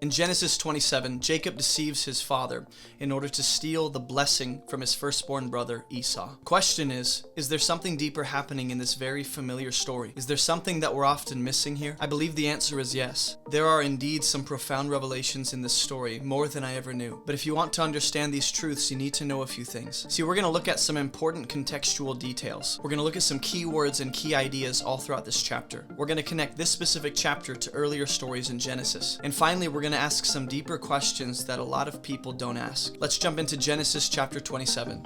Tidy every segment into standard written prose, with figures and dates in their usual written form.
In Genesis 27, Jacob deceives his father in order to steal the blessing from his firstborn brother Esau. Question is there something deeper happening in this very familiar story? Is there something that we're often missing here? I believe the answer is yes. There are indeed some profound revelations in this story, more than I ever knew. But if you want to understand these truths, you need to know a few things. See, we're going to look at some important contextual details. We're going to look at some key words and key ideas all throughout this chapter. We're going to connect this specific chapter to earlier stories in Genesis. And finally, we're going to ask some deeper questions that a lot of people don't ask. Let's jump into Genesis chapter 27.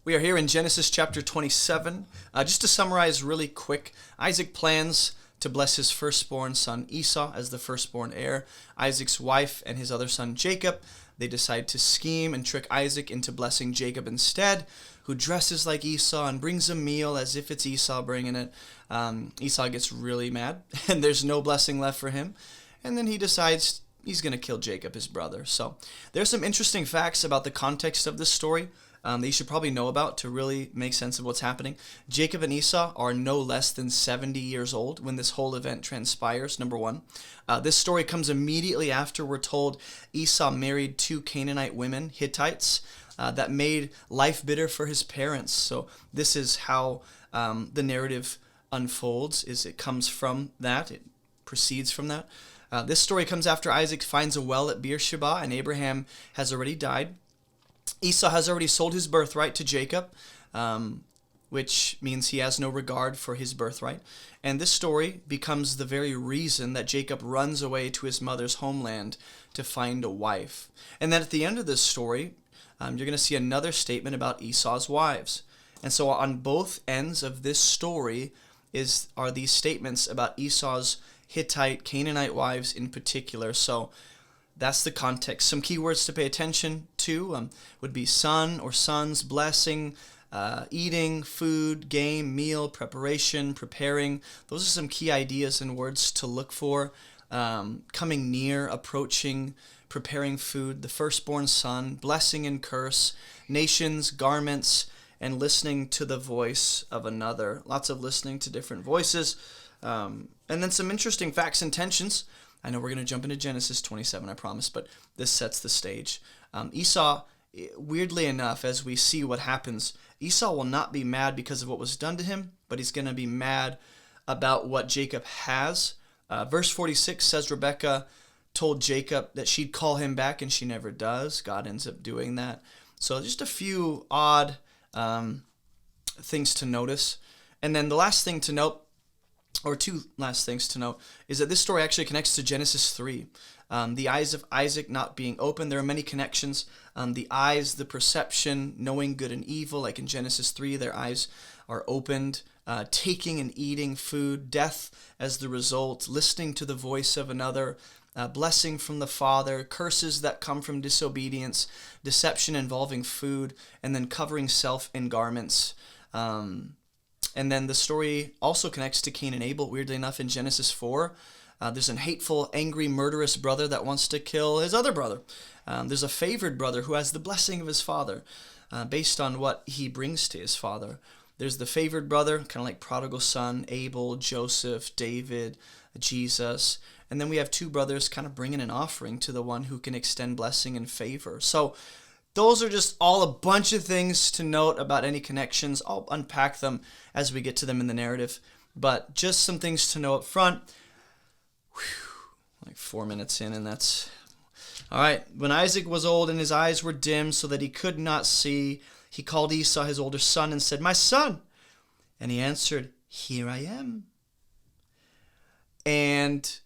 We are here in Genesis chapter 27. Just to summarize really quick, Isaac plans to bless his firstborn son Esau as the firstborn heir. Isaac's wife and his other son Jacob, they decide to scheme and trick Isaac into blessing Jacob instead, who dresses like Esau and brings a meal as if it's Esau bringing it. Esau gets really mad, and there's no blessing left for him. And then he decides he's going to kill Jacob, his brother. So there's some interesting facts about the context of this story that you should probably know about to really make sense of what's happening. Jacob and Esau are no less than 70 years old when this whole event transpires, number one. This story comes immediately after we're told Esau married two Canaanite women, Hittites, that made life bitter for his parents. So this is how the narrative unfolds, is it comes from that, it proceeds from that. This story comes after Isaac finds a well at Beersheba and Abraham has already died. Esau has already sold his birthright to Jacob, which means he has no regard for his birthright. And this story becomes the very reason that Jacob runs away to his mother's homeland to find a wife. And then at the end of this story, you're going to see another statement about Esau's wives. And so on both ends of this story are these statements about Esau's Hittite, Canaanite wives in particular. So that's the context. Some key words to pay attention to would be son or sons, blessing, eating, food, game, meal, preparation, preparing. Those are some key ideas and words to look for. Coming near, approaching, preparing food, the firstborn son, blessing and curse, nations, garments, and listening to the voice of another. Lots of listening to different voices. And then some interesting facts and tensions. I know we're going to jump into Genesis 27, I promise, but this sets the stage. Esau, weirdly enough, as we see what happens, Esau will not be mad because of what was done to him, but he's going to be mad about what Jacob has. Verse 46 says Rebekah told Jacob that she'd call him back, and she never does. God ends up doing that. So just a few odd things to notice. And then the last thing to note, or two last things to note, is that this story actually connects to Genesis 3. The eyes of Isaac not being open. There are many connections. The eyes, the perception, knowing good and evil, like in Genesis 3, their eyes are opened. Taking and eating food, death as the result, listening to the voice of another, blessing from the Father, curses that come from disobedience, deception involving food, and then covering self in garments. And then the story also connects to Cain and Abel, weirdly enough, in Genesis 4. There's an hateful, angry, murderous brother that wants to kill his other brother. There's a favored brother who has the blessing of his father based on what he brings to his father. There's the favored brother, kind of like prodigal son, Abel, Joseph, David, Jesus. And then we have two brothers kind of bringing an offering to the one who can extend blessing and favor. So those are just all a bunch of things to note about any connections. I'll unpack them as we get to them in the narrative. But just some things to know up front. Like 4 minutes in, and that's... All right. When Isaac was old and his eyes were dim so that he could not see, he called Esau, his older son, and said, "My son." And he answered, "Here I am." And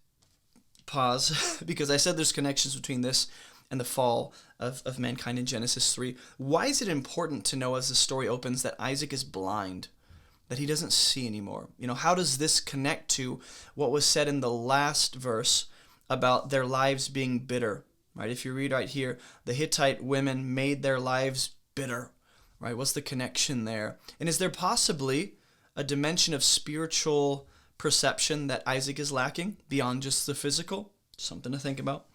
pause, because I said there's connections between this and the fall of mankind in Genesis 3. Why is it important to know as the story opens that Isaac is blind, that he doesn't see anymore? How does this connect to what was said in the last verse about their lives being bitter? Right? If you read right here, the Hittite women made their lives bitter. Right? What's the connection there? And is there possibly a dimension of spiritual perception that Isaac is lacking beyond just the physical? Something to think about.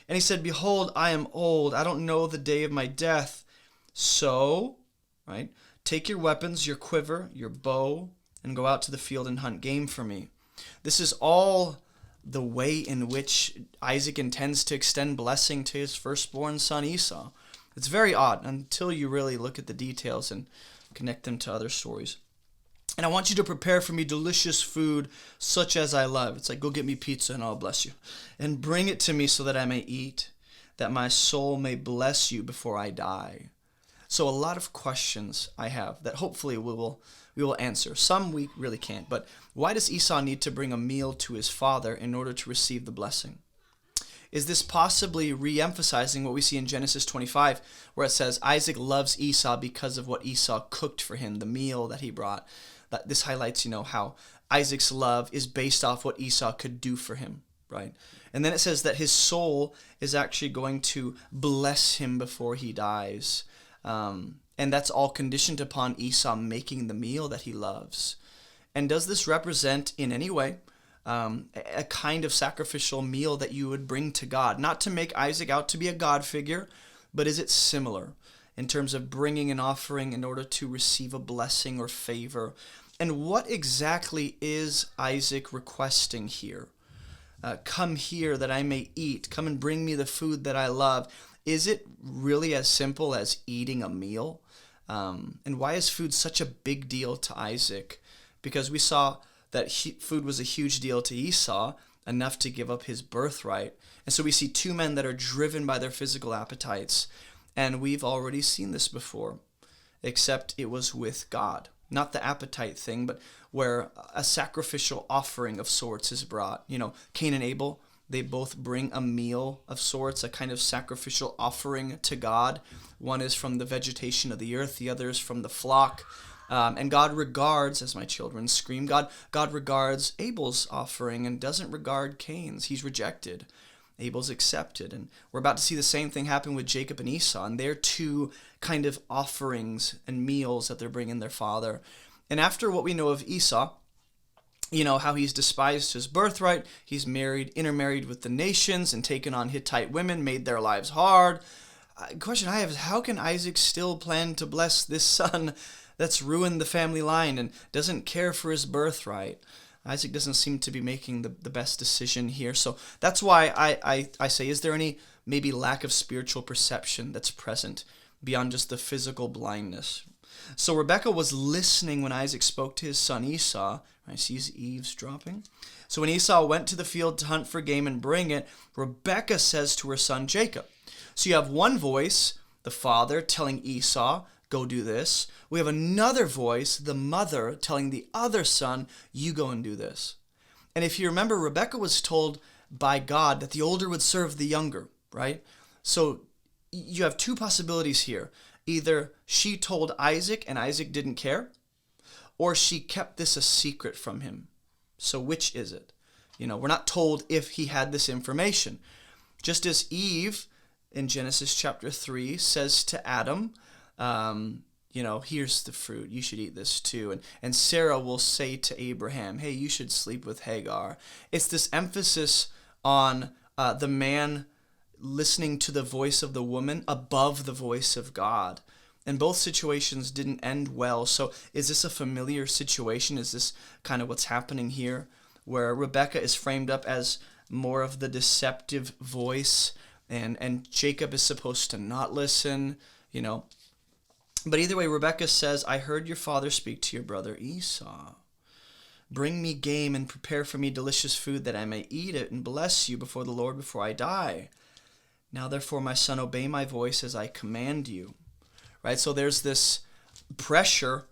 And he said, "Behold, I am old. I don't know the day of my death. So," right, "take your weapons, your quiver, your bow, and go out to the field and hunt game for me." This is all the way in which Isaac intends to extend blessing to his firstborn son Esau. It's very odd until you really look at the details and connect them to other stories. And I want you to prepare for me delicious food such as I love. It's like, go get me pizza and I'll bless you. And bring it to me so that I may eat, that my soul may bless you before I die. So a lot of questions I have that hopefully we will answer. Some we really can't. But why does Esau need to bring a meal to his father in order to receive the blessing? Is this possibly re-emphasizing what we see in Genesis 25, where it says Isaac loves Esau because of what Esau cooked for him, the meal that he brought? This highlights, how Isaac's love is based off what Esau could do for him, right? And then it says that his soul is actually going to bless him before he dies. And that's all conditioned upon Esau making the meal that he loves. And does this represent in any way a kind of sacrificial meal that you would bring to God? Not to make Isaac out to be a God figure, but is it similar in terms of bringing an offering in order to receive a blessing or favor? And what exactly is Isaac requesting here? Come here that I may eat. Come and bring me the food that I love. Is it really as simple as eating a meal? And why is food such a big deal to Isaac? Because we saw that food was a huge deal to Esau, enough to give up his birthright. And so we see two men that are driven by their physical appetites. And we've already seen this before, except it was with God. Not the appetite thing, but where a sacrificial offering of sorts is brought. Cain and Abel, they both bring a meal of sorts, a kind of sacrificial offering to God. One is from the vegetation of the earth, the other is from the flock. And God regards, as my children scream, God regards Abel's offering and doesn't regard Cain's. He's rejected. Abel's accepted. And we're about to see the same thing happen with Jacob and Esau and their two kind of offerings and meals that they're bringing their father. And after what we know of Esau, how he's despised his birthright, he's intermarried with the nations and taken on Hittite women, made their lives hard. Question I have is, how can Isaac still plan to bless this son that's ruined the family line and doesn't care for his birthright? Isaac doesn't seem to be making the best decision here. So that's why I say, is there any maybe lack of spiritual perception that's present beyond just the physical blindness? So Rebekah was listening when Isaac spoke to his son Esau. I see he's eavesdropping. So when Esau went to the field to hunt for game and bring it, Rebekah says to her son Jacob. So you have one voice, the father, telling Esau, go do this. We have another voice, the mother, telling the other son, you go and do this. And if you remember, Rebekah was told by God that the older would serve the younger, right? So you have two possibilities here. Either she told Isaac and Isaac didn't care, or she kept this a secret from him. So which is it? We're not told if he had this information. Just as Eve in Genesis chapter 3 says to Adam, here's the fruit, you should eat this too. And Sarah will say to Abraham, hey, you should sleep with Hagar. It's this emphasis on the man listening to the voice of the woman above the voice of God. And both situations didn't end well. So is this a familiar situation? Is this kind of what's happening here, where Rebekah is framed up as more of the deceptive voice and Jacob is supposed to not listen, But either way, Rebekah says, I heard your father speak to your brother Esau. Bring me game and prepare for me delicious food that I may eat it and bless you before the Lord before I die. Now therefore, my son, obey my voice as I command you. Right? So there's this pressure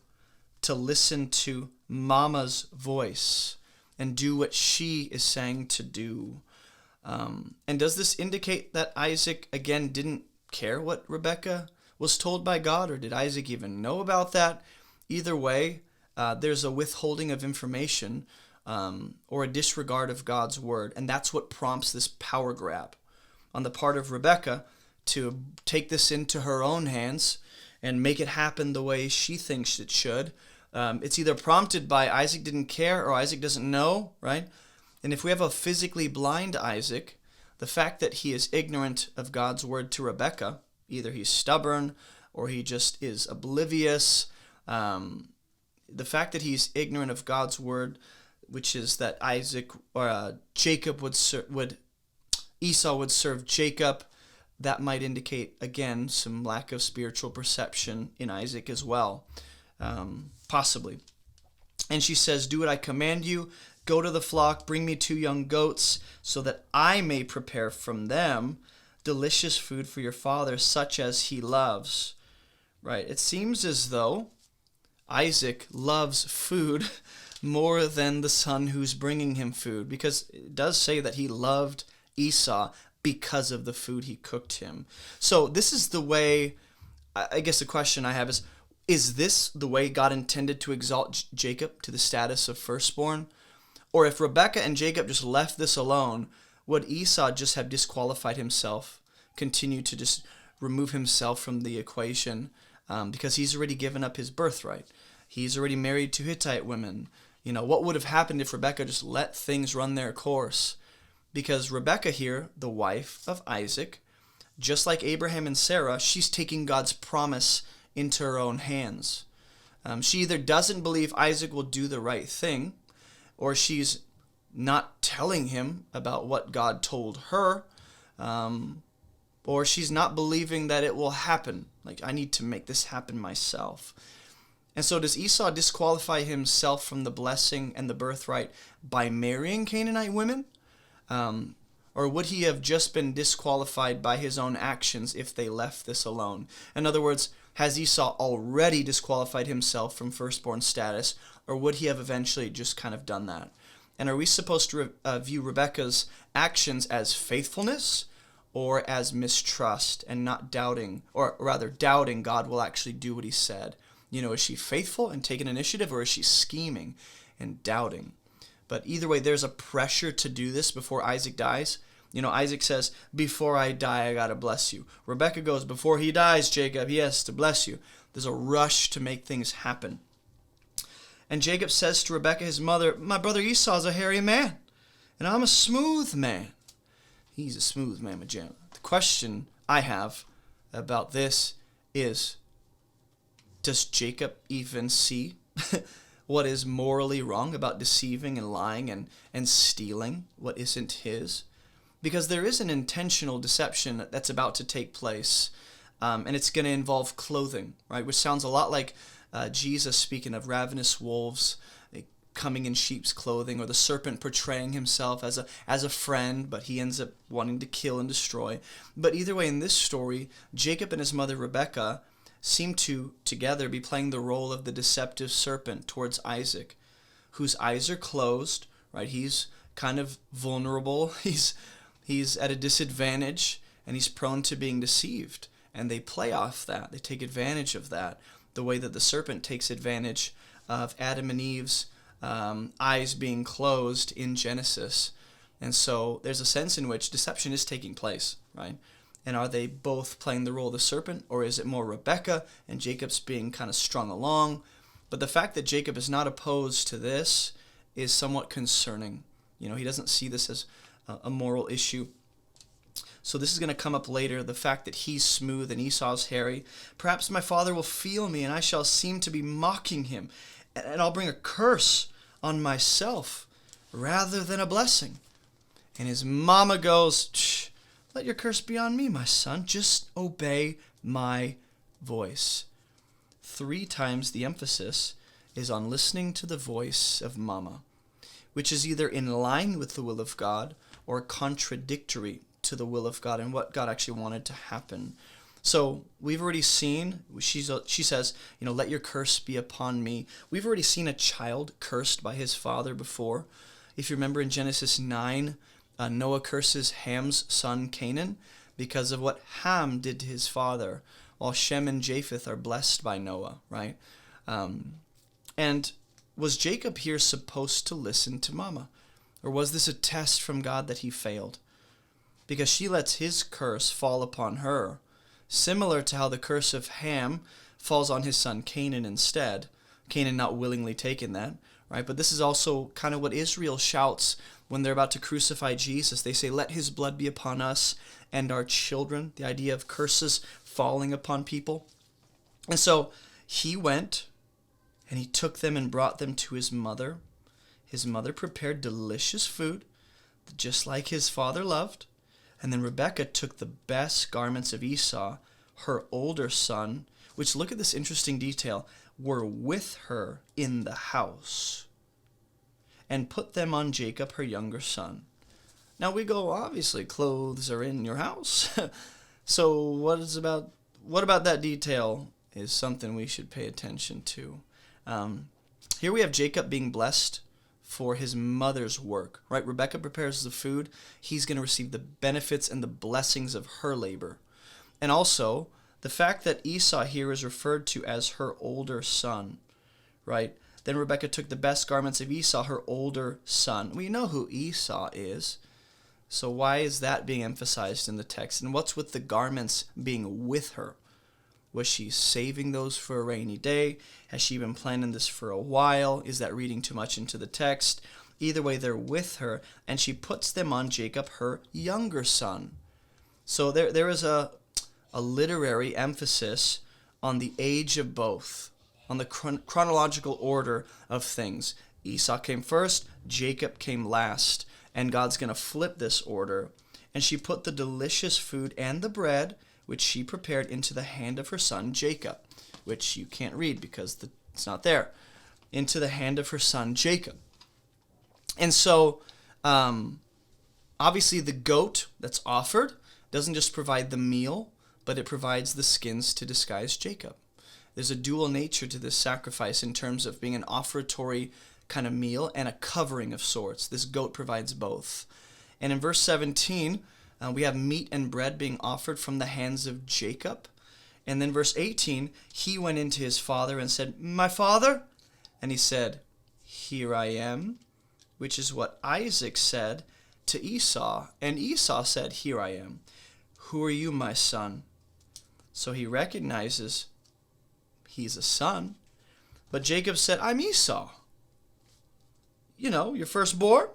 to listen to mama's voice and do what she is saying to do. And does this indicate that Isaac, again, didn't care what Rebekah was told by God, or did Isaac even know about that? Either way, there's a withholding of information or a disregard of God's word, and that's what prompts this power grab on the part of Rebekah to take this into her own hands and make it happen the way she thinks it should. It's either prompted by Isaac didn't care or Isaac doesn't know, right? And if we have a physically blind Isaac, the fact that he is ignorant of God's word to Rebekah, either he's stubborn or he just is oblivious, the fact that he's ignorant of God's word which is that Esau would serve Jacob. That might indicate, again, some lack of spiritual perception in Isaac as well, possibly. And she says, "Do what I command you. Go to the flock, bring me 2 young goats, so that I may prepare from them delicious food for your father, such as he loves." Right? It seems as though Isaac loves food more than the son who's bringing him food, because it does say that he loved Esau because of the food he cooked him. So this is the way, I guess the question I have is this the way God intended to exalt Jacob to the status of firstborn? Or if Rebekah and Jacob just left this alone, would Esau just have disqualified himself, continue to just remove himself from the equation, because he's already given up his birthright? He's already married 2 Hittite women. What would have happened if Rebekah just let things run their course? Because Rebekah here, the wife of Isaac, just like Abraham and Sarah, she's taking God's promise into her own hands. She either doesn't believe Isaac will do the right thing, or she's not telling him about what God told her, or she's not believing that it will happen. Like, I need to make this happen myself. And so does Esau disqualify himself from the blessing and the birthright by marrying Canaanite women? Or would he have just been disqualified by his own actions if they left this alone? In other words, has Esau already disqualified himself from firstborn status, or would he have eventually just kind of done that? And are we supposed to view Rebekah's actions as faithfulness or as mistrust and not doubting, or rather doubting God will actually do what he said? Is she faithful and taking initiative, or is she scheming and doubting? But either way, there's a pressure to do this before Isaac dies. Isaac says, "Before I die, I got to bless you." Rebekah goes, "Before he dies, Jacob, he has to bless you." There's a rush to make things happen. And Jacob says to Rebekah, his mother, "My brother Esau's a hairy man, and I'm a smooth man." He's a smooth man, Majama. The question I have about this is, does Jacob even see what is morally wrong about deceiving and lying and stealing what isn't his? Because there is an intentional deception that's about to take place, and it's going to involve clothing, right? Which sounds a lot like Jesus speaking of ravenous wolves coming in sheep's clothing, or the serpent portraying himself as a friend, but he ends up wanting to kill and destroy. But either way, in this story, Jacob and his mother Rebekah seem to together be playing the role of the deceptive serpent towards Isaac, whose eyes are closed, right? He's kind of vulnerable. He's at a disadvantage, and he's prone to being deceived. And they play off that. They take advantage of that, the way that the serpent takes advantage of Adam and Eve's eyes being closed in Genesis. And so there's a sense in which deception is taking place, right? And are they both playing the role of the serpent, or is it more Rebekah and Jacob's being kind of strung along? But the fact that Jacob is not opposed to this is somewhat concerning. He doesn't see this as a moral issue. So this is going to come up later, the fact that he's smooth and Esau's hairy. "Perhaps my father will feel me, and I shall seem to be mocking him, and I'll bring a curse on myself rather than a blessing." And his mama goes, "Shh, let your curse be on me, my son. Just obey my voice." 3 times the emphasis is on listening to the voice of mama, which is either in line with the will of God or contradictory to the will of God and what God actually wanted to happen. So we've already seen, she says, "Let your curse be upon me." We've already seen a child cursed by his father before. If you remember in Genesis 9, Noah curses Ham's son Canaan because of what Ham did to his father, while Shem and Japheth are blessed by Noah, right? And was Jacob here supposed to listen to mama? Or was this a test from God that he failed? Because she lets his curse fall upon her, similar to how the curse of Ham falls on his son Canaan instead. Canaan not willingly taking that, right? But this is also kind of what Israel shouts when they're about to crucify Jesus. They say, "Let his blood be upon us and our children." The idea of curses falling upon people. And so he went and he took them and brought them to his mother. His mother prepared delicious food, just like his father loved. And then Rebekah took the best garments of Esau, her older son, which, look at this interesting detail, were with her in the house, and put them on Jacob, her younger son. Now we go, obviously, clothes are in your house. So what about that detail is something we should pay attention to. Here we have Jacob being blessed for his mother's work, right? Rebekah prepares the food. He's going to receive the benefits and the blessings of her labor. And also, the fact that Esau here is referred to as her older son, right? Then Rebekah took the best garments of Esau, her older son. We know who Esau is. So why is that being emphasized in the text? And what's with the garments being with her? Was she saving those for a rainy day? Has she been planning this for a while? Is that reading too much into the text? Either way, they're with her, and she puts them on Jacob, her younger son. So there is a literary emphasis on the age of both, on the chronological order of things. Esau came first, Jacob came last, and God's going to flip this order. And she put the delicious food and the bread, which she prepared, into the hand of her son Jacob, which you can't read because it's not there, into the hand of her son Jacob. And so, obviously the goat that's offered doesn't just provide the meal, but it provides the skins to disguise Jacob. There's a dual nature to this sacrifice in terms of being an offertory kind of meal and a covering of sorts. This goat provides both. And in verse 17, we have meat and bread being offered from the hands of Jacob. And then verse 18, he went into his father and said, "My father?" And he said, "Here I am," which is what Isaac said to Esau. And Esau said, "Here I am. Who are you, my son?" So he recognizes he's a son. But Jacob said, "I'm Esau. You know, your firstborn.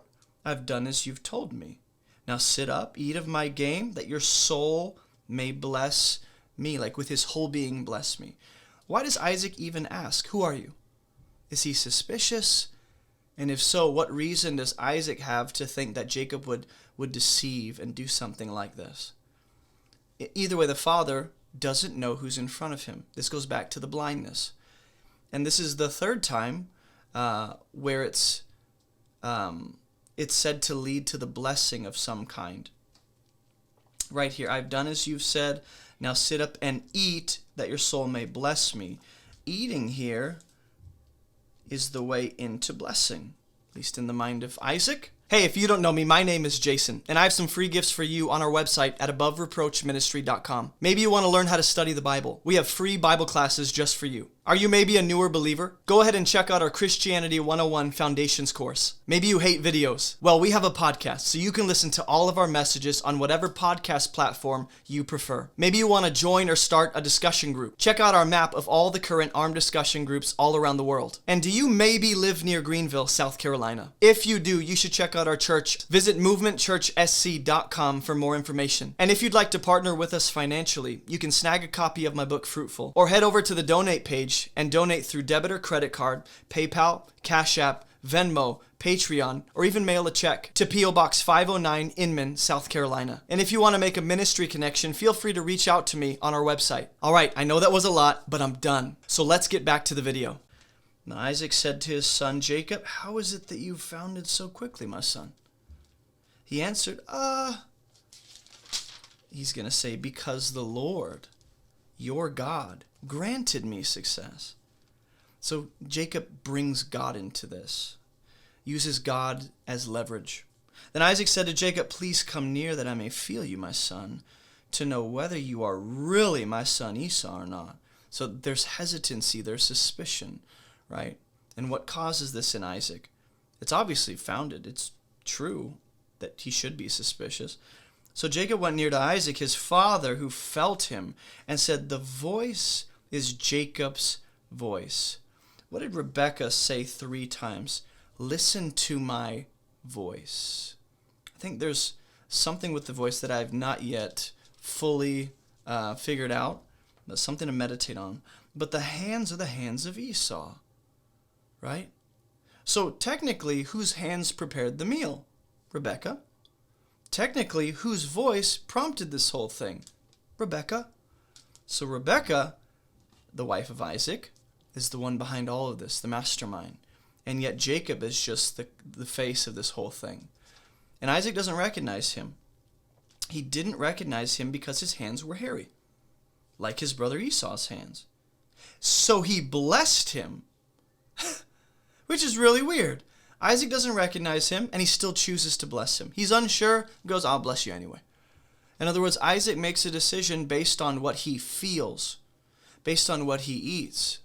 I've done as you've told me. Now sit up, eat of my game, that your soul may bless me," like with his whole being bless me. Why does Isaac even ask, "Who are you"? Is he suspicious? And if so, what reason does Isaac have to think that Jacob would deceive and do something like this? Either way, the father doesn't know who's in front of him. This goes back to the blindness. And this is the third time where it's said to lead to the blessing of some kind. Right here, "I've done as you've said. Now sit up and eat, that your soul may bless me." Eating here is the way into blessing, at least in the mind of Isaac. Hey, if you don't know me, my name is Jason, and I have some free gifts for you on our website at abovereproachministry.com. Maybe you want to learn how to study the Bible. We have free Bible classes just for you. Are you maybe a newer believer? Go ahead and check out our Christianity 101 Foundations course. Maybe you hate videos. Well, we have a podcast, so you can listen to all of our messages on whatever podcast platform you prefer. Maybe you want to join or start a discussion group. Check out our map of all the current armed discussion groups all around the world. And do you maybe live near Greenville, South Carolina? If you do, you should check out our church. Visit movementchurchsc.com for more information. And if you'd like to partner with us financially, you can snag a copy of my book, Fruitful, or head over to the donate page and donate through debit or credit card, PayPal, Cash App, Venmo, Patreon, or even mail a check to P.O. Box 509, Inman, South Carolina. And if you want to make a ministry connection, feel free to reach out to me on our website. All right, I know that was a lot, but I'm done. So let's get back to the video. Now Isaac said to his son Jacob, "How is it that you found it so quickly, my son?" He answered, he's going to say, "Because the Lord, your God, granted me success." So Jacob brings God into this, uses God as leverage. Then Isaac said to Jacob, "Please come near that I may feel you, my son, to know whether you are really my son Esau or not." So there's hesitancy, there's suspicion, right? And what causes this in Isaac? It's obviously founded. It's true that he should be suspicious. So Jacob went near to Isaac, his father, who felt him, and said, "The voice is Jacob's voice." What did Rebekah say 3 times? "Listen to my voice." I think there's something with the voice that I've not yet fully figured out, but something to meditate on. But the hands are the hands of Esau, right? So technically, whose hands prepared the meal? Rebekah. Technically, whose voice prompted this whole thing? Rebekah. So Rebekah, the wife of Isaac, is the one behind all of this, the mastermind. And yet Jacob is just the face of this whole thing. And Isaac doesn't recognize him. He didn't recognize him because his hands were hairy, like his brother Esau's hands. So he blessed him, which is really weird. Isaac doesn't recognize him, and he still chooses to bless him. He's unsure, goes, I'll bless you anyway. In other words, Isaac makes a decision based on what he feels, based on what he eats,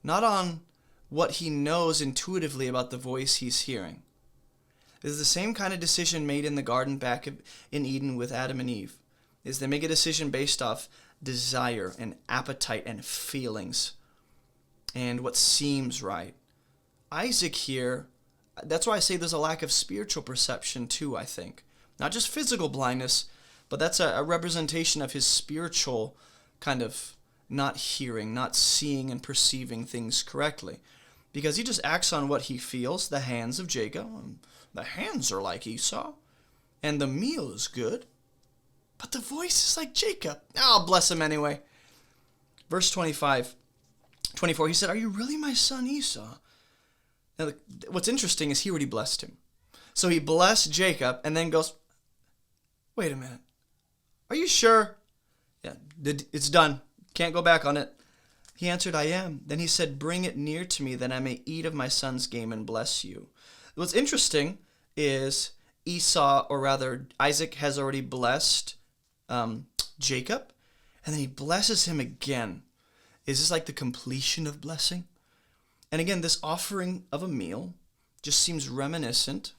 not on what he knows intuitively about the voice he's hearing. This is the same kind of decision made in the garden back in Eden with Adam and Eve. Is they make a decision based off desire and appetite and feelings and what seems right. Isaac here, that's why I say there's a lack of spiritual perception too, I think. Not just physical blindness, but that's a representation of his spiritual kind of not hearing, not seeing and perceiving things correctly. Because he just acts on what he feels, the hands of Jacob. The hands are like Esau, and the meal is good, but the voice is like Jacob. I'll bless him anyway. Verse 24, he said, are you really my son Esau? Now, what's interesting is he already blessed him. So he blessed Jacob and then goes, wait a minute. Are you sure? Yeah, it's done. Can't go back on it. He answered, I am. Then he said, bring it near to me that I may eat of my son's game and bless you. What's interesting is Esau, or rather Isaac, has already blessed Jacob, and then he blesses him again. Is this like the completion of blessing? And again, this offering of a meal just seems reminiscent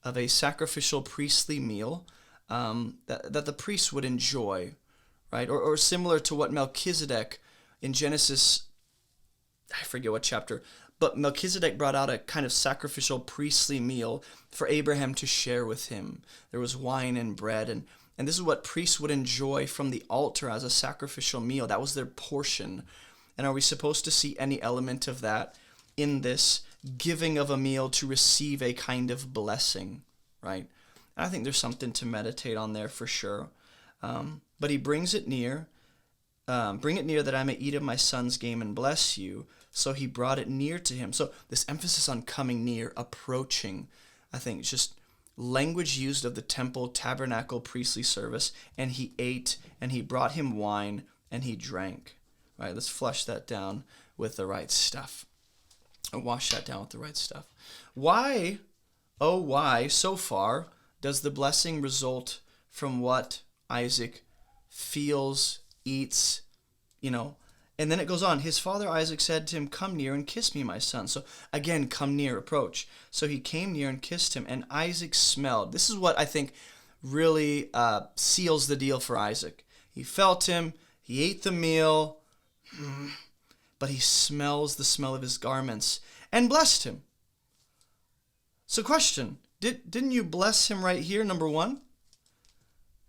of a sacrificial priestly meal that the priests would enjoy, right? Or similar to what Melchizedek in Genesis, I forget what chapter, but Melchizedek brought out a kind of sacrificial priestly meal for Abraham to share with him. There was wine and bread, and this is what priests would enjoy from the altar as a sacrificial meal. That was their portion. And are we supposed to see any element of that in this giving of a meal to receive a kind of blessing, right? And I think there's something to meditate on there for sure. But he brings it near. Bring it near that I may eat of my son's game and bless you. So he brought it near to him. So this emphasis on coming near, approaching, I think just language used of the temple, tabernacle, priestly service. And he ate, and he brought him wine, and he drank. All right, let's flush that down with the right stuff. Or wash that down with the right stuff. Why, oh why, so far, does the blessing result from what Isaac feels, eats, and then it goes on. His father Isaac said to him, come near and kiss me, my son. So again, come near, approach. So he came near and kissed him, and Isaac smelled. This is what I think really seals the deal for Isaac. He felt him, he ate the meal, but he smells the smell of his garments and blessed him. So question, didn't you bless him right here, number one?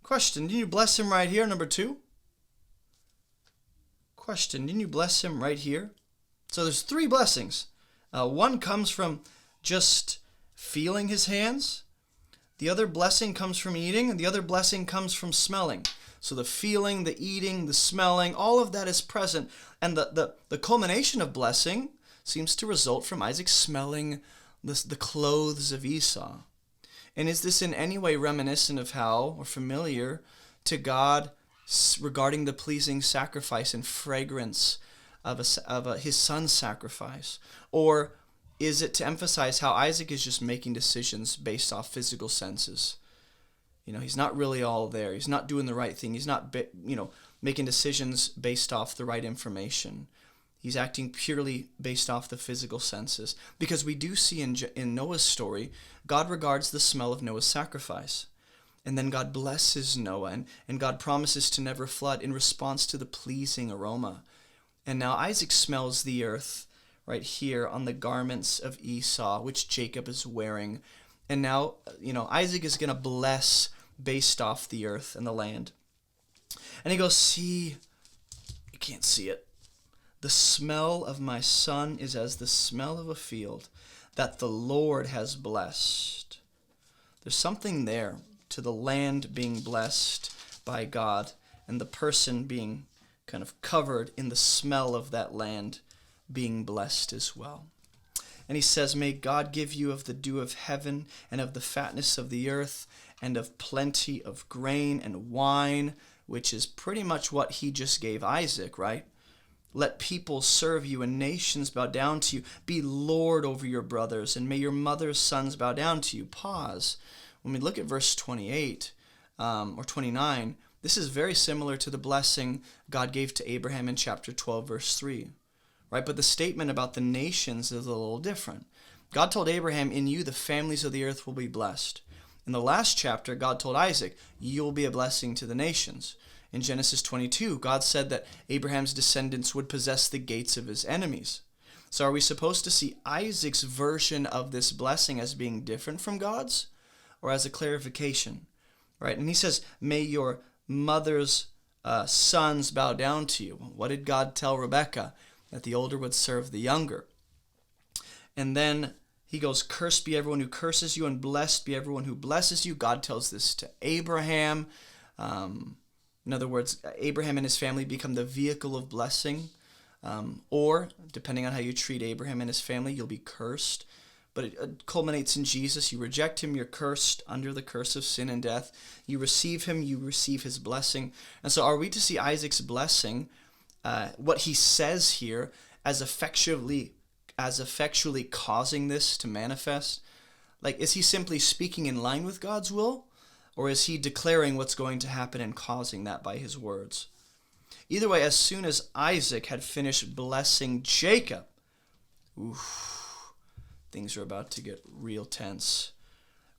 Question, didn't you bless him right here, number two? Question, didn't you bless him right here? So there's three blessings. One comes from just feeling his hands. The other blessing comes from eating, and the other blessing comes from smelling. So the feeling, the eating, the smelling, all of that is present. And the culmination of blessing seems to result from Isaac smelling the clothes of Esau. And is this in any way reminiscent of how, or familiar to God regarding the pleasing sacrifice and fragrance of his son's sacrifice? Or is it to emphasize how Isaac is just making decisions based off physical senses? He's not really all there. He's not doing the right thing. He's not, making decisions based off the right information. He's acting purely based off the physical senses. Because we do see in Noah's story, God regards the smell of Noah's sacrifice. And then God blesses Noah, and God promises to never flood in response to the pleasing aroma. And now Isaac smells the earth right here on the garments of Esau, which Jacob is wearing. And now, Isaac is going to bless based off the earth and the land. And he goes, see, you can't see it. The smell of my son is as the smell of a field that the Lord has blessed. There's something there to the land being blessed by God and the person being kind of covered in the smell of that land being blessed as well. And he says, may God give you of the dew of heaven and of the fatness of the earth and of plenty of grain and wine, which is pretty much what he just gave Isaac, right? Let people serve you and nations bow down to you. Be Lord over your brothers, and may your mother's sons bow down to you. Pause. When we look at verse 28 or 29, this is very similar to the blessing God gave to Abraham in chapter 12, verse 3. Right? But the statement about the nations is a little different. God told Abraham, in you the families of the earth will be blessed. In the last chapter, God told Isaac, you will be a blessing to the nations. In Genesis 22, God said that Abraham's descendants would possess the gates of his enemies. So are we supposed to see Isaac's version of this blessing as being different from God's, or as a clarification? Right? And he says, may your mother's sons bow down to you. What did God tell Rebekah? That the older would serve the younger. And then he goes, cursed be everyone who curses you, and blessed be everyone who blesses you. God tells this to Abraham. In other words, Abraham and his family become the vehicle of blessing. Or, depending on how you treat Abraham and his family, you'll be cursed. But it culminates in Jesus. You reject him, you're cursed under the curse of sin and death. You receive him, you receive his blessing. And so are we to see Isaac's blessing, what he says here, as effectually causing this to manifest? Like, is he simply speaking in line with God's will? Or is he declaring what's going to happen and causing that by his words? Either way, as soon as Isaac had finished blessing Jacob, things are about to get real tense.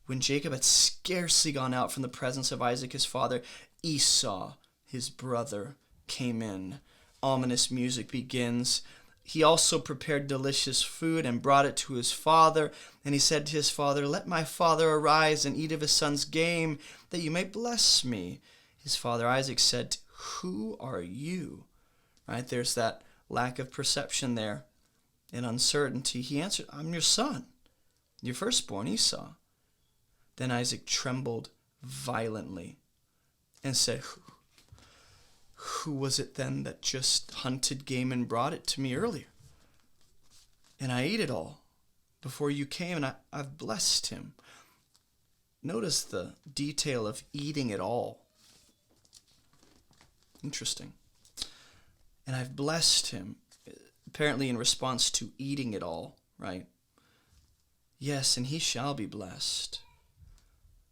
When Jacob had scarcely gone out from the presence of Isaac his father, Esau, his brother, came in. Ominous music begins. He also prepared delicious food and brought it to his father. And he said to his father, let my father arise and eat of his son's game, that you may bless me. His father Isaac said, who are you? Right? There's that lack of perception there and uncertainty. He answered, I'm your son, your firstborn Esau. Then Isaac trembled violently and said, who was it then that just hunted game and brought it to me earlier? And I ate it all before you came, and I've blessed him. Notice the detail of eating it all. Interesting. And I've blessed him, apparently in response to eating it all, right? Yes, and he shall be blessed.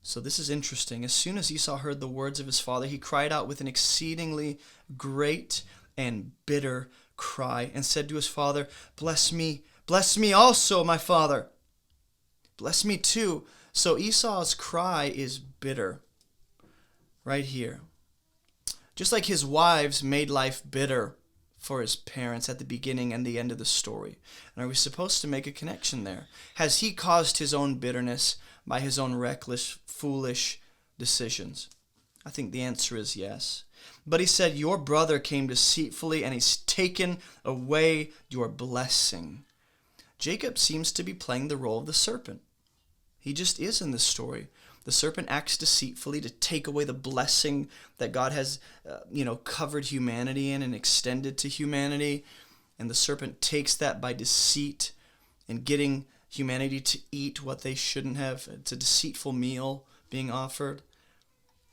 So this is interesting. As soon as Esau heard the words of his father, he cried out with an exceedingly great and bitter cry and said to his father, bless me also, my father. Bless me too. So Esau's cry is bitter right here. Just like his wives made life bitter for his parents at the beginning and the end of the story. And are we supposed to make a connection there? Has he caused his own bitterness by his own reckless, foolish decisions? I think the answer is yes. But he said, your brother came deceitfully and he's taken away your blessing. Jacob seems to be playing the role of the serpent. He just is in this story. The serpent acts deceitfully to take away the blessing that God has, covered humanity in and extended to humanity. And the serpent takes that by deceit and getting humanity to eat what they shouldn't have. It's a deceitful meal being offered.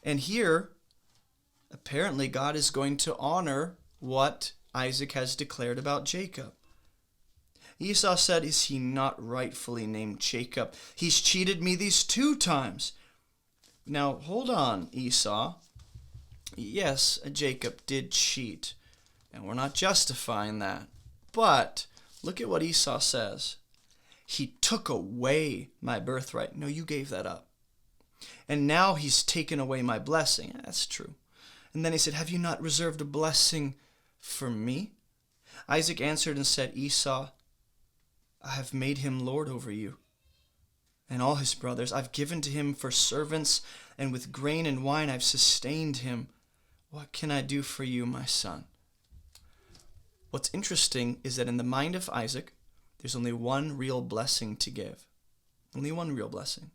And here, apparently God is going to honor what Isaac has declared about Jacob. Esau said, is he not rightfully named Jacob? He's cheated me these 2 times. Now, hold on, Esau. Yes, Jacob did cheat, and we're not justifying that. But look at what Esau says. He took away my birthright. No, you gave that up. And now he's taken away my blessing. That's true. And then he said, have you not reserved a blessing for me? Isaac answered and said, Esau, I have made him lord over you and all his brothers. I've given to him for servants, and with grain and wine I've sustained him. What can I do for you, my son? What's interesting is that in the mind of Isaac, There's only one real blessing to give. Only one real blessing.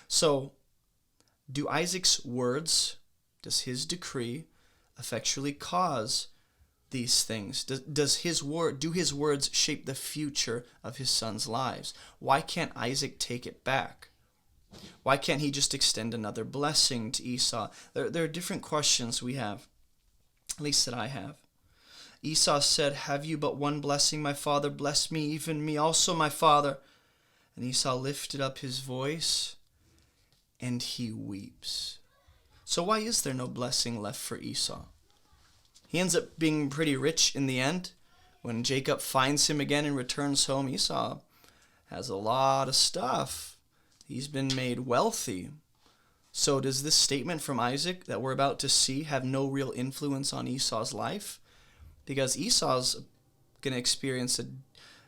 So, do Isaac's words, does his decree effectually cause these things? Do his words shape the future of his sons' lives? Why can't Isaac take it back? Why can't he just extend another blessing to Esau? There are different questions we have, at least that I have. Esau said, "Have you but one blessing, my father? Bless me, even me also, my father." And Esau lifted up his voice, and he weeps. So why is there no blessing left for Esau? He ends up being pretty rich in the end. When Jacob finds him again and returns home, Esau has a lot of stuff. He's been made wealthy. So does this statement from Isaac that we're about to see have no real influence on Esau's life? Because Esau's going to experience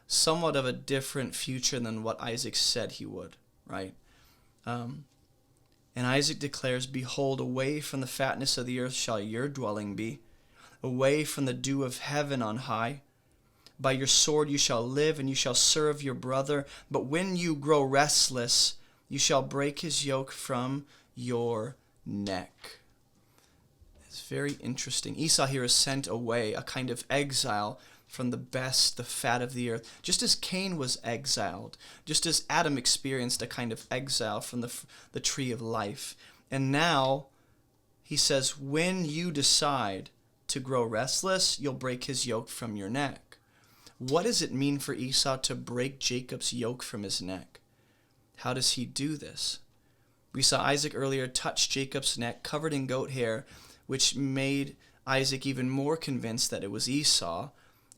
somewhat of a different future than what Isaac said he would, right? And Isaac declares, "Behold, away from the fatness of the earth shall your dwelling be, away from the dew of heaven on high. By your sword you shall live, and you shall serve your brother. But when you grow restless, you shall break his yoke from your neck." It's very interesting. Esau here is sent away, a kind of exile from the best, the fat of the earth. Just as Cain was exiled, just as Adam experienced a kind of exile from the tree of life. And now he says, when you decide to grow restless, you'll break his yoke from your neck. What does it mean for Esau to break Jacob's yoke from his neck? How does he do this? We saw Isaac earlier touch Jacob's neck, covered in goat hair, which made Isaac even more convinced that it was Esau.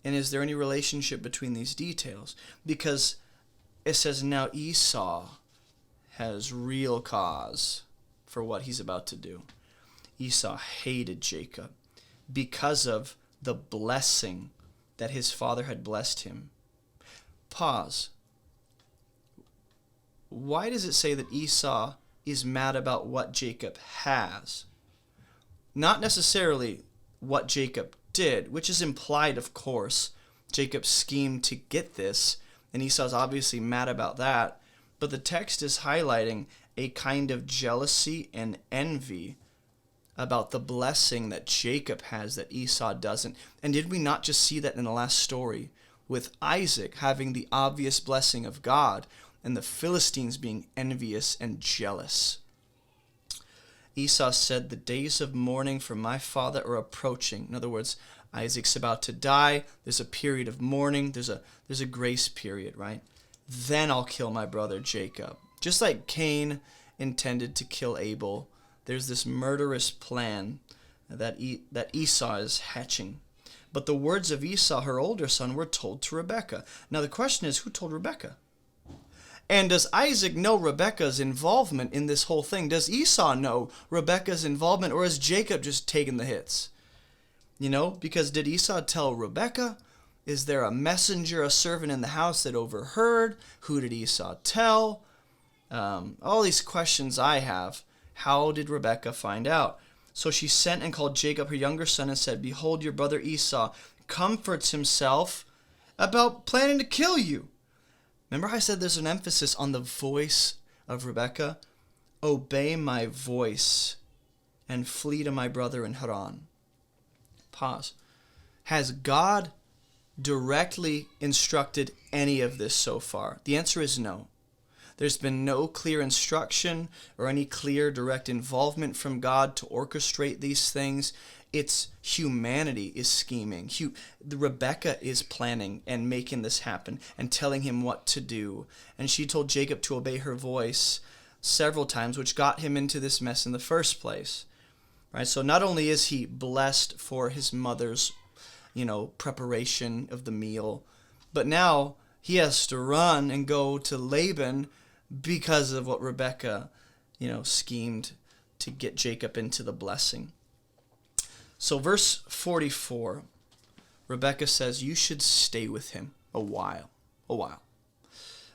And is there any relationship between these details? Because it says now Esau has real cause for what he's about to do. Esau hated Jacob because of the blessing that his father had blessed him. Pause. Why does it say that Esau is mad about what Jacob has? Not necessarily what Jacob did, which is implied, of course. Jacob schemed to get this, and Esau's obviously mad about that. But the text is highlighting a kind of jealousy and envy about the blessing that Jacob has that Esau doesn't. And did we not just see that in the last story, with Isaac having the obvious blessing of God and the Philistines being envious and jealous? Esau said, "The days of mourning for my father are approaching." In other words, Isaac's about to die. There's a period of mourning. There's a grace period, right? "Then I'll kill my brother Jacob." Just like Cain intended to kill Abel, there's this murderous plan that Esau is hatching. But the words of Esau, her older son, were told to Rebekah. Now the question is, who told Rebekah? And does Isaac know Rebekah's involvement in this whole thing? Does Esau know Rebekah's involvement, or is Jacob just taking the hits? Because did Esau tell Rebekah? Is there a messenger, a servant in the house that overheard? Who did Esau tell? All these questions I have. How did Rebekah find out? So she sent and called Jacob, her younger son, and said, "Behold, your brother Esau comforts himself about planning to kill you." Remember I said there's an emphasis on the voice of Rebekah? "Obey my voice and flee to my brother in Haran." Pause. Has God directly instructed any of this so far? The answer is no. There's been no clear instruction or any clear direct involvement from God to orchestrate these things. It's humanity is scheming. Rebekah is planning and making this happen and telling him what to do. And she told Jacob to obey her voice several times, which got him into this mess in the first place. Right? So not only is he blessed for his mother's, preparation of the meal, but now he has to run and go to Laban because of what Rebekah, schemed to get Jacob into the blessing. So verse 44, Rebekah says, "You should stay with him a while,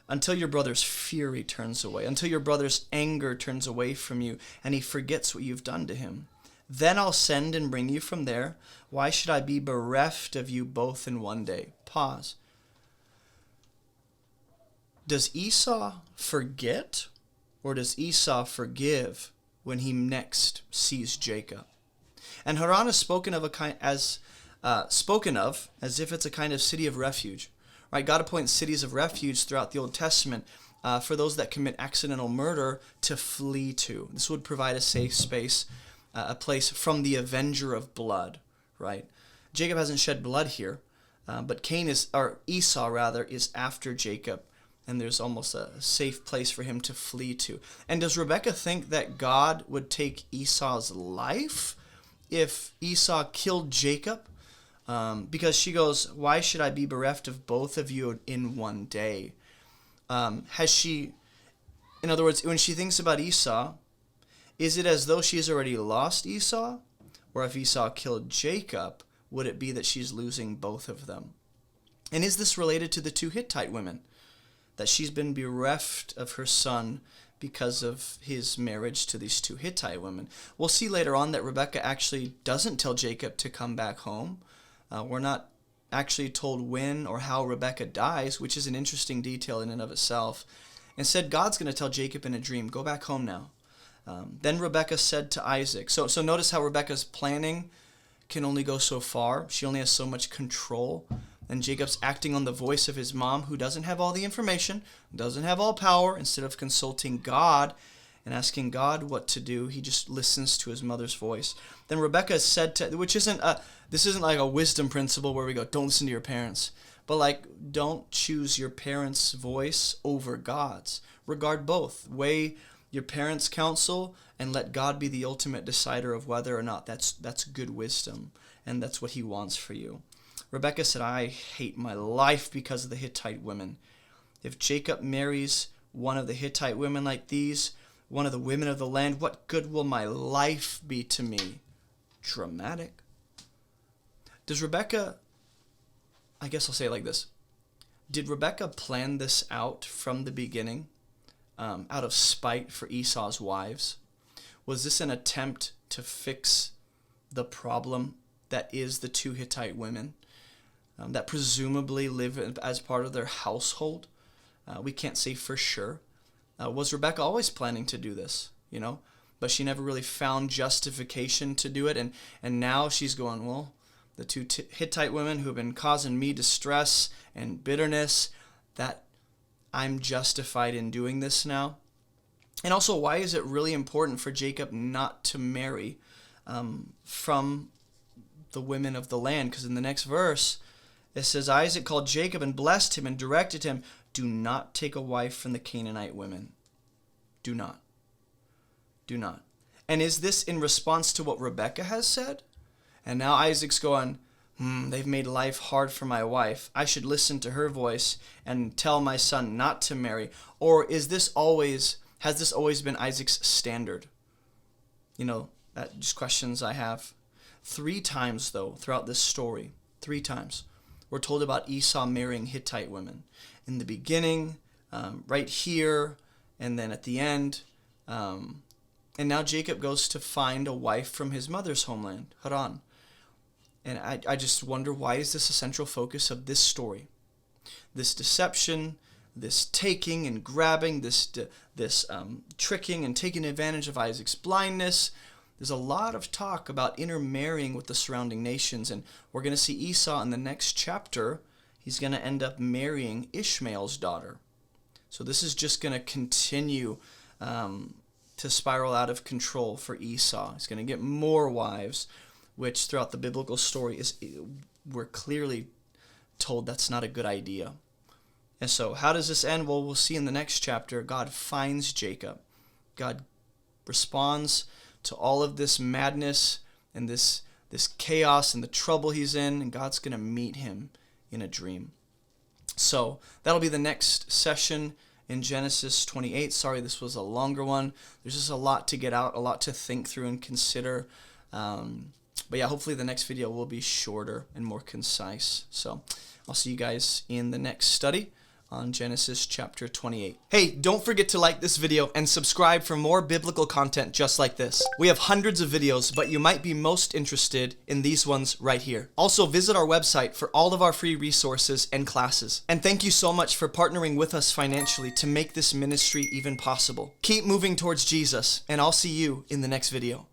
until your brother's fury turns away, until your brother's anger turns away from you, and he forgets what you've done to him. Then I'll send and bring you from there. Why should I be bereft of you both in one day?" Pause. Does Esau forget, or does Esau forgive when he next sees Jacob? And Haran is spoken of as if it's a kind of city of refuge. Right? God appoints cities of refuge throughout the Old Testament for those that commit accidental murder to flee to. This would provide a safe space, a place from the avenger of blood. Right? Jacob hasn't shed blood here, but Esau rather, is after Jacob, and there's almost a safe place for him to flee to. And does Rebekah think that God would take Esau's life if Esau killed Jacob? Because she goes, why should I be bereft of both of you in one day? In other words, when she thinks about Esau, is it as though she has already lost Esau? Or if Esau killed Jacob, would it be that she's losing both of them? And is this related to the two Hittite women? That she's been bereft of her son because of his marriage to these two Hittite women. We'll see later on that Rebekah actually doesn't tell Jacob to come back home. We're not actually told when or how Rebekah dies, which is an interesting detail in and of itself. Instead, God's going to tell Jacob in a dream, go back home now. Then Rebekah said to Isaac. So notice how Rebekah's planning can only go so far. She only has so much control. And Jacob's acting on the voice of his mom, who doesn't have all the information, doesn't have all power. Instead of consulting God and asking God what to do, he just listens to his mother's voice. Then Rebekah said to, this isn't like a wisdom principle where we go, don't listen to your parents. But like, don't choose your parents' voice over God's. Regard both. Weigh your parents' counsel and let God be the ultimate decider of whether or not that's good wisdom. And that's what he wants for you. Rebekah said, I hate my life because of the Hittite women. If Jacob marries one of the Hittite women like these, one of the women of the land, what good will my life be to me? Dramatic. Does Rebekah, I guess I'll say it like this. Did Rebekah plan this out from the beginning, out of spite for Esau's wives? Was this an attempt to fix the problem that is the two Hittite women that presumably live as part of their household? We can't say for sure. Was Rebekah always planning to do this, But she never really found justification to do it. And now she's going, well, the two Hittite women who have been causing me distress and bitterness, that I'm justified in doing this now. And also, why is it really important for Jacob not to marry from the women of the land? Because in the next verse, it says, Isaac called Jacob and blessed him and directed him, do not take a wife from the Canaanite women. Do not. Do not. And is this in response to what Rebekah has said? And now Isaac's going, they've made life hard for my wife. I should listen to her voice and tell my son not to marry. Or has this always been Isaac's standard? That's just questions I have. 3 times, though, throughout this story, 3 times, we're told about Esau marrying Hittite women. In the beginning, right here, and then at the end. And now Jacob goes to find a wife from his mother's homeland, Haran. And I just wonder, why is this a central focus of this story? This deception, this taking and grabbing, this tricking and taking advantage of Isaac's blindness. There's a lot of talk about intermarrying with the surrounding nations, and we're going to see Esau in the next chapter. He's going to end up marrying Ishmael's daughter. So this is just going to continue to spiral out of control for Esau. He's going to get more wives, which throughout the biblical story we're clearly told that's not a good idea. And so how does this end? Well, we'll see in the next chapter. God finds Jacob. God responds to all of this madness and this chaos and the trouble he's in, and God's going to meet him in a dream. So that'll be the next session in Genesis 28. Sorry, this was a longer one. There's just a lot to get out, a lot to think through and consider. But yeah, hopefully the next video will be shorter and more concise. So I'll see you guys in the next study on Genesis chapter 28. Hey, don't forget to like this video and subscribe for more biblical content just like this. We have hundreds of videos, but you might be most interested in these ones right here. Also, visit our website for all of our free resources and classes. And thank you so much for partnering with us financially to make this ministry even possible. Keep moving towards Jesus, and I'll see you in the next video.